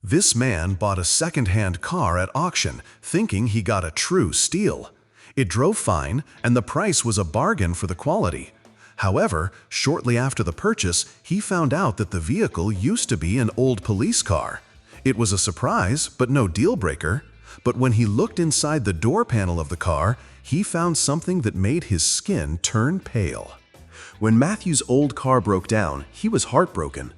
This man bought a second-hand car at auction, thinking he got a true steal. It drove fine, and the price was a bargain for the quality. However, shortly after the purchase, he found out that the vehicle used to be an old police car. It was a surprise, but no deal-breaker. But when he looked inside the door panel of the car, he found something that made his skin turn pale. When Matthew's old car broke down, he was heartbroken.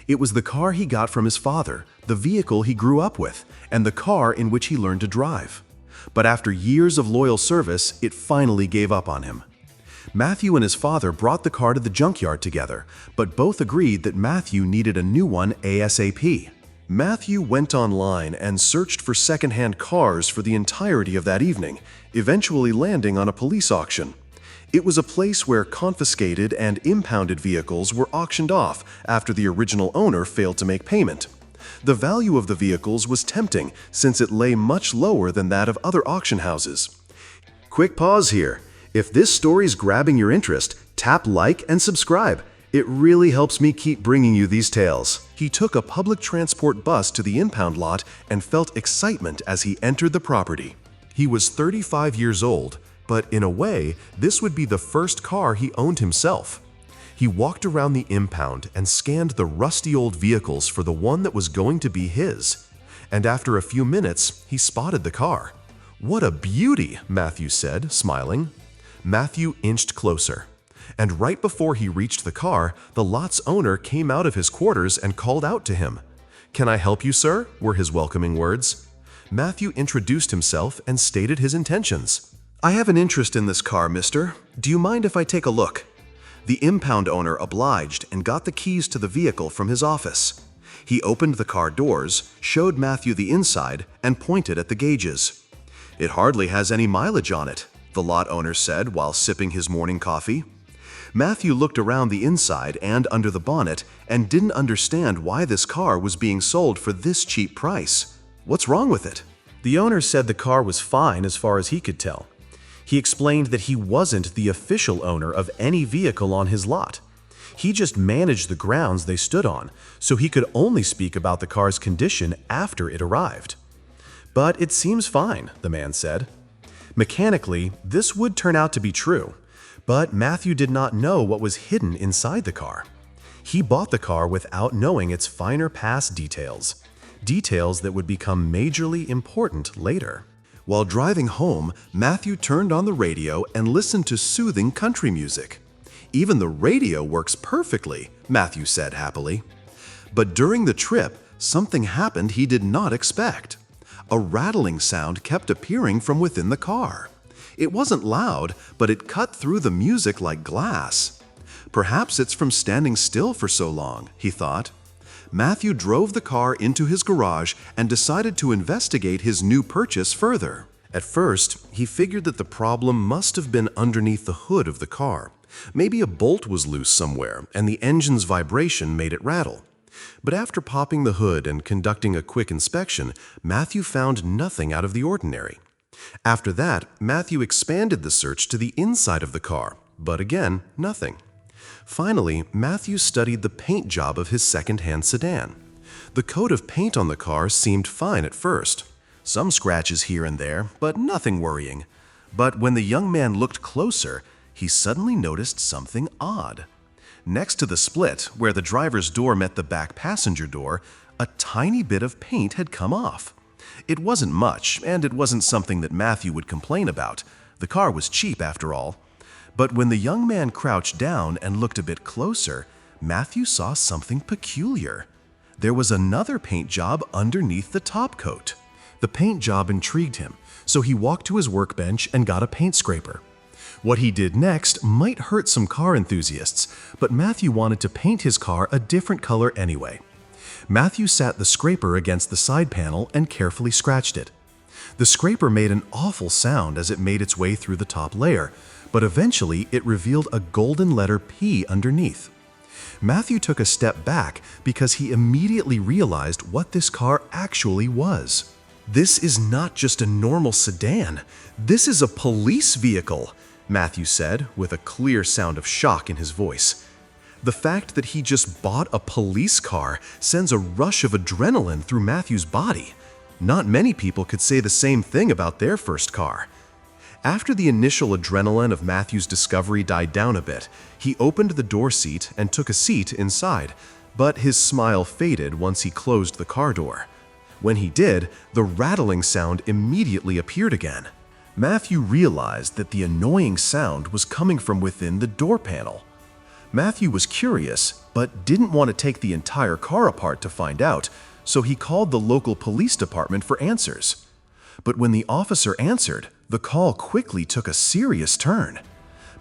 It was the car he got from his father, the vehicle he grew up with, and the car in which he learned to drive. But after years of loyal service, it finally gave up on him. Matthew and his father brought the car to the junkyard together, but both agreed that Matthew needed a new one ASAP. Matthew went online and searched for second-hand cars for the entirety of that evening, eventually landing on a police auction. It was a place where confiscated and impounded vehicles were auctioned off after the original owner failed to make payment. The value of the vehicles was tempting since it lay much lower than that of other auction houses. Quick pause here. If this story's grabbing your interest, tap like and subscribe. It really helps me keep bringing you these tales. He took a public transport bus to the impound lot and felt excitement as he entered the property. He was 35 years old, but in a way, this would be the first car he owned himself. He walked around the impound and scanned the rusty old vehicles for the one that was going to be his. And after a few minutes, he spotted the car. "What a beauty," Matthew said, smiling. Matthew inched closer. And right before he reached the car, the lot's owner came out of his quarters and called out to him. "Can I help you, sir?" were his welcoming words. Matthew introduced himself and stated his intentions. "I have an interest in this car, mister. Do you mind if I take a look?" The impound owner obliged and got the keys to the vehicle from his office. He opened the car doors, showed Matthew the inside, and pointed at the gauges. "It hardly has any mileage on it," the lot owner said while sipping his morning coffee. Matthew looked around the inside and under the bonnet and didn't understand why this car was being sold for this cheap price. "What's wrong with it?" The owner said the car was fine as far as he could tell. He explained that he wasn't the official owner of any vehicle on his lot. He just managed the grounds they stood on, so he could only speak about the car's condition after it arrived. "But it seems fine," the man said. Mechanically, this would turn out to be true, but Matthew did not know what was hidden inside the car. He bought the car without knowing its finer past details, details that would become majorly important later. While driving home, Matthew turned on the radio and listened to soothing country music. "Even the radio works perfectly," Matthew said happily. But during the trip, something happened he did not expect. A rattling sound kept appearing from within the car. It wasn't loud, but it cut through the music like glass. "Perhaps it's from standing still for so long," he thought. Matthew drove the car into his garage and decided to investigate his new purchase further. At first, he figured that the problem must have been underneath the hood of the car. Maybe a bolt was loose somewhere, and the engine's vibration made it rattle. But after popping the hood and conducting a quick inspection, Matthew found nothing out of the ordinary. After that, Matthew expanded the search to the inside of the car, but again, nothing. Finally, Matthew studied the paint job of his second-hand sedan. The coat of paint on the car seemed fine at first. Some scratches here and there, but nothing worrying. But when the young man looked closer, he suddenly noticed something odd. Next to the split, where the driver's door met the back passenger door, a tiny bit of paint had come off. It wasn't much, and it wasn't something that Matthew would complain about. The car was cheap after all. But when the young man crouched down and looked a bit closer, Matthew saw something peculiar. There was another paint job underneath the top coat. The paint job intrigued him, so he walked to his workbench and got a paint scraper. What he did next might hurt some car enthusiasts, but Matthew wanted to paint his car a different color anyway. Matthew sat the scraper against the side panel and carefully scratched it. The scraper made an awful sound as it made its way through the top layer, but eventually it revealed a golden letter P underneath. Matthew took a step back because he immediately realized what this car actually was. "This is not just a normal sedan. This is a police vehicle," Matthew said with a clear sound of shock in his voice. The fact that he just bought a police car sends a rush of adrenaline through Matthew's body. Not many people could say the same thing about their first car. After the initial adrenaline of Matthew's discovery died down a bit, he opened the door seat and took a seat inside, but his smile faded once he closed the car door. When he did, the rattling sound immediately appeared again. Matthew realized that the annoying sound was coming from within the door panel. Matthew was curious, but didn't want to take the entire car apart to find out, so he called the local police department for answers. But when the officer answered, the call quickly took a serious turn.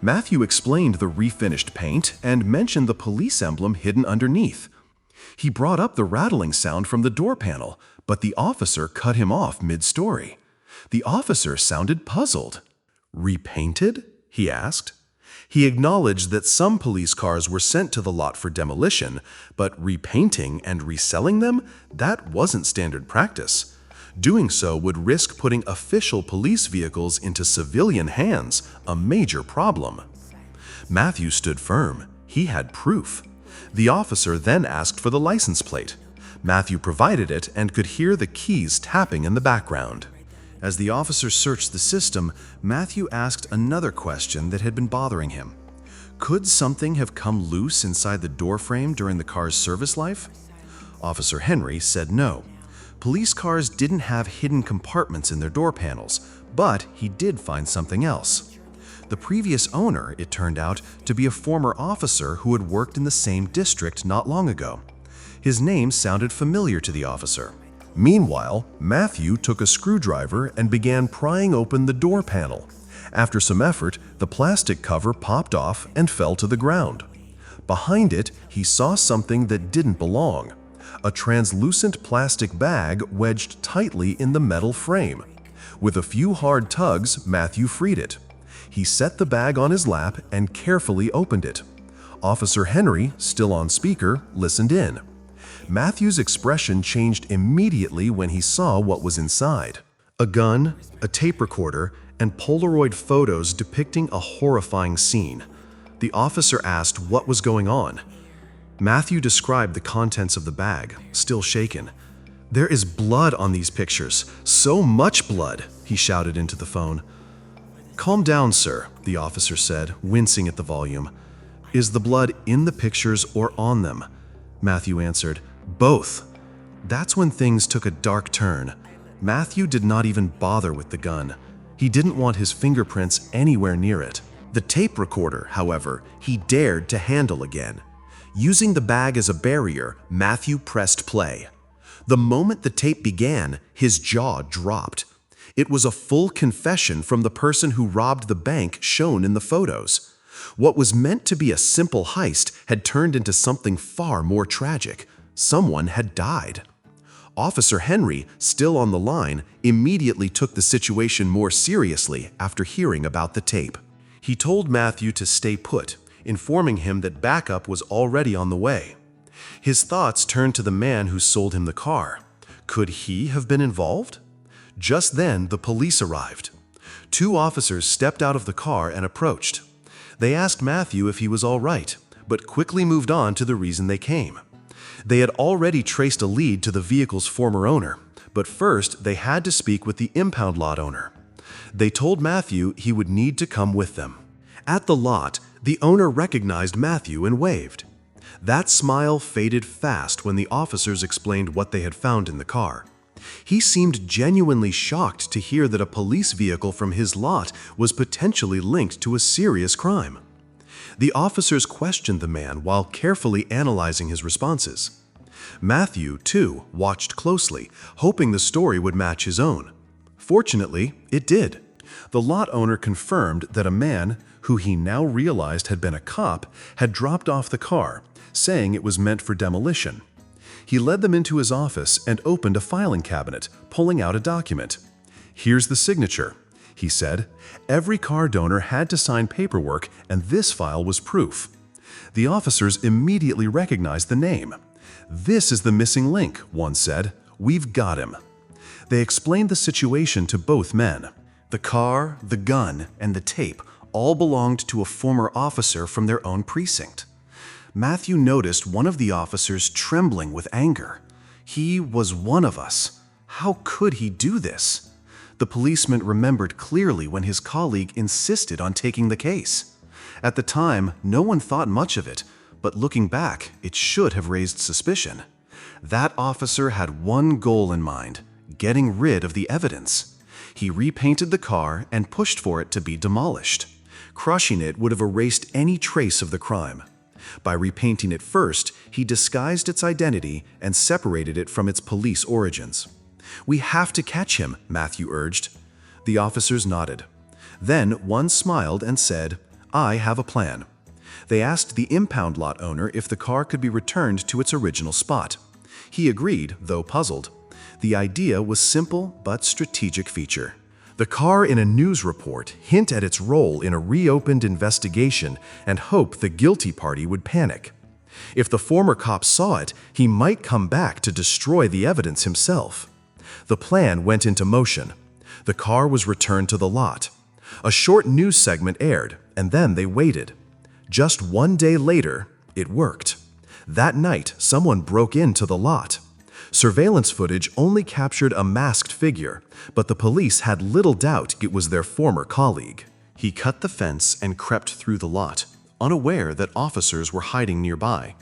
Matthew explained the refinished paint and mentioned the police emblem hidden underneath. He brought up the rattling sound from the door panel, but the officer cut him off mid-story. The officer sounded puzzled. "Repainted?" he asked. He acknowledged that some police cars were sent to the lot for demolition, but repainting and reselling them, that wasn't standard practice. Doing so would risk putting official police vehicles into civilian hands, a major problem. Matthew stood firm. He had proof. The officer then asked for the license plate. Matthew provided it and could hear the keys tapping in the background. As the officer searched the system, Matthew asked another question that had been bothering him. Could something have come loose inside the door frame during the car's service life? Officer Henry said no. Police cars didn't have hidden compartments in their door panels, but he did find something else. The previous owner, it turned out, to be a former officer who had worked in the same district not long ago. His name sounded familiar to the officer. Meanwhile, Matthew took a screwdriver and began prying open the door panel. After some effort, the plastic cover popped off and fell to the ground. Behind it, he saw something that didn't belong. A translucent plastic bag wedged tightly in the metal frame. With a few hard tugs, Matthew freed it. He set the bag on his lap and carefully opened it. Officer Henry, still on speaker, listened in. Matthew's expression changed immediately when he saw what was inside. A gun, a tape recorder, and Polaroid photos depicting a horrifying scene. The officer asked what was going on. Matthew described the contents of the bag, still shaken. "There is blood on these pictures, so much blood," he shouted into the phone. "Calm down, sir," the officer said, wincing at the volume. "Is the blood in the pictures or on them?" Matthew answered, "Both." That's when things took a dark turn. Matthew did not even bother with the gun. He didn't want his fingerprints anywhere near it. The tape recorder, however, he dared to handle again. Using the bag as a barrier, Matthew pressed play. The moment the tape began, his jaw dropped. It was a full confession from the person who robbed the bank shown in the photos. What was meant to be a simple heist had turned into something far more tragic. Someone had died. Officer Henry, still on the line, immediately took the situation more seriously after hearing about the tape. He told Matthew to stay put, informing him that backup was already on the way. His thoughts turned to the man who sold him the car. Could he have been involved? Just then, the police arrived. Two officers stepped out of the car and approached. They asked Matthew if he was all right, but quickly moved on to the reason they came. They had already traced a lead to the vehicle's former owner, but first they had to speak with the impound lot owner. They told Matthew he would need to come with them. At the lot, the owner recognized Matthew and waved. That smile faded fast when the officers explained what they had found in the car. He seemed genuinely shocked to hear that a police vehicle from his lot was potentially linked to a serious crime. The officers questioned the man while carefully analyzing his responses. Matthew, too, watched closely, hoping the story would match his own. Fortunately, it did. The lot owner confirmed that a man, who he now realized had been a cop, had dropped off the car, saying it was meant for demolition. He led them into his office and opened a filing cabinet, pulling out a document. "Here's the signature," he said. Every car donor had to sign paperwork, and this file was proof. The officers immediately recognized the name. "This is the missing link," one said. "We've got him." They explained the situation to both men. The car, the gun, and the tape all belonged to a former officer from their own precinct. Matthew noticed one of the officers trembling with anger. He was one of us. How could he do this? The policeman remembered clearly when his colleague insisted on taking the case. At the time, no one thought much of it, but looking back, it should have raised suspicion. That officer had one goal in mind: getting rid of the evidence. He repainted the car and pushed for it to be demolished. Crushing it would have erased any trace of the crime. By repainting it first, he disguised its identity and separated it from its police origins. "We have to catch him," Matthew urged. The officers nodded. Then one smiled and said, "I have a plan." They asked the impound lot owner if the car could be returned to its original spot. He agreed, though puzzled. The idea was simple but strategic feature. The car in a news report hint at its role in a reopened investigation and hope the guilty party would panic. If the former cop saw it, he might come back to destroy the evidence himself. The plan went into motion. The car was returned to the lot. A short news segment aired, and then they waited. Just one day later, it worked. That night, someone broke into the lot. Surveillance footage only captured a masked figure, but the police had little doubt it was their former colleague. He cut the fence and crept through the lot, unaware that officers were hiding nearby.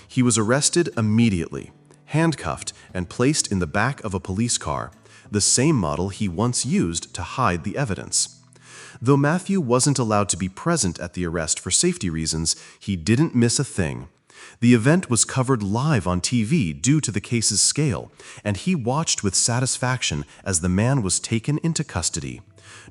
He was arrested immediately, handcuffed, and placed in the back of a police car, the same model he once used to hide the evidence. Though Matthew wasn't allowed to be present at the arrest for safety reasons, he didn't miss a thing. The event was covered live on TV due to the case's scale, and he watched with satisfaction as the man was taken into custody.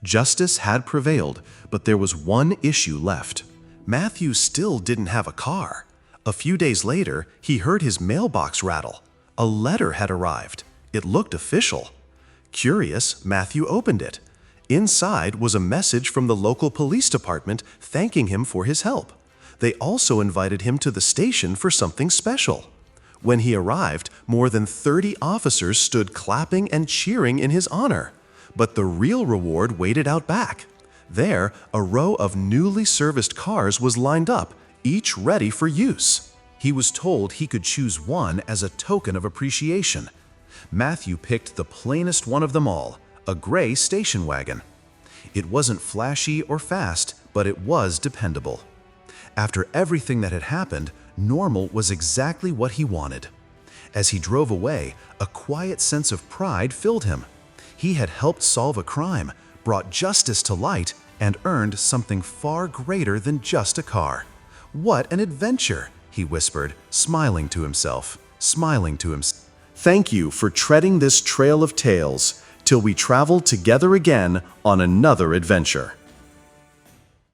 Justice had prevailed, but there was one issue left. Matthew still didn't have a car. A few days later, he heard his mailbox rattle. A letter had arrived. It looked official. Curious, Matthew opened it. Inside was a message from the local police department thanking him for his help. They also invited him to the station for something special. When he arrived, more than 30 officers stood clapping and cheering in his honor. But the real reward waited out back. There, a row of newly serviced cars was lined up, each ready for use. He was told he could choose one as a token of appreciation. Matthew picked the plainest one of them all, a gray station wagon. It wasn't flashy or fast, but it was dependable. After everything that had happened, normal was exactly what he wanted. As he drove away, a quiet sense of pride filled him. He had helped solve a crime, brought justice to light, and earned something far greater than just a car. "What an adventure," he whispered, smiling to himself. Thank you for treading this trail of tales till we travel together again on another adventure.